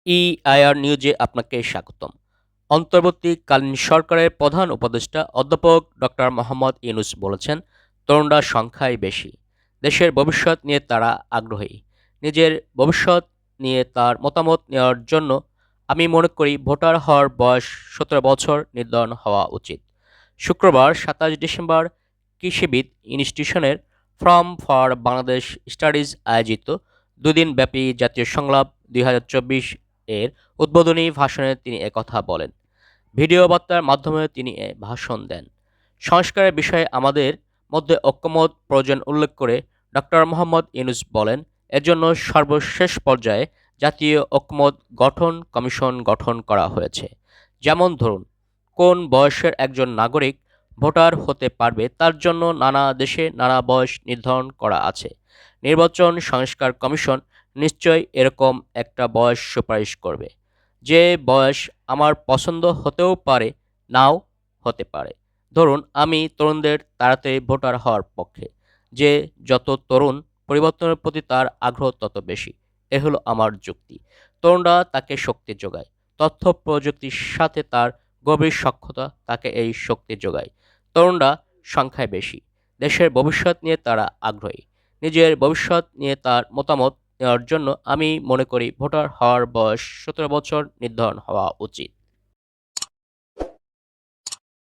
EIR নিউজে আপনাকে স্বাগতম। অন্তর্বর্তীকালীন সরকারের প্রধান উপদেষ্টা অধ্যাপক ডক্টর মোহাম্মদ ইউনূস বলেছেন, তরুণরা সংখ্যায় বেশি, দেশের ভবিষ্যৎ নিয়ে তারা আগ্রহী। নিজের ভবিষ্যৎ নিয়ে তার মতামত নেওয়ার জন্য আমি মনে করি ভোটার হওয়ার বয়স ১৭ বছর নির্ধারণ হওয়া উচিত। শুক্রবার ২৭ ডিসেম্বর কৃষিবিদ ইনস্টিটিউশনের ফ্রম ফর বাংলাদেশ স্টাডিজ আয়োজিত দুদিনব্যাপী জাতীয় সংলাপ ২০২৪ এর উদ্বোধনী ভাষণে তিনি একথা বলেন। ভিডিও বার্তার মাধ্যমে তিনি এ ভাষণ দেন। সংস্কারের বিষয়ে আমাদের মধ্যে ঐকমত্য প্রয়োজন উল্লেখ করে ডক্টর মোহাম্মদ ইউনূস বলেন, এজন্য সর্বশেষ পর্যায়ে জাতীয় ঐকমত্য গঠন কমিশন গঠন করা হয়েছে। যেমন ধরুন, কোন বয়সের একজন নাগরিক ভোটার হতে পারবে তার জন্য নানা দেশে নানা বয়স নির্ধারণ করা আছে। নির্বাচন সংস্কার কমিশন নিশ্চয়ই এরকম একটা বয়স সুপারিশ করবে, যে বয়স আমার পছন্দ হতেও পারে, নাও হতে পারে। ধরুন, আমি তরুণদের তাড়াতাড়ি ভোটার হওয়ার পক্ষে। যে যত তরুণ, পরিবর্তনের প্রতি তার আগ্রহ তত বেশি। এ হলো আমার যুক্তি। তরুণরা তাকে শক্তি যোগায়। তথ্য প্রযুক্তির সাথে তার গভীর সখ্যতা তাকে এই শক্তি যোগায়। তরুণরা সংখ্যায় বেশি, দেশের ভবিষ্যৎ নিয়ে তারা আগ্রহী। নিজের ভবিষ্যৎ নিয়ে তার মতামত নেওয়ার জন্য আমি মনে করি ভোটার হওয়ার বয়স ১৭ বছর নির্ধারণ হওয়া উচিত।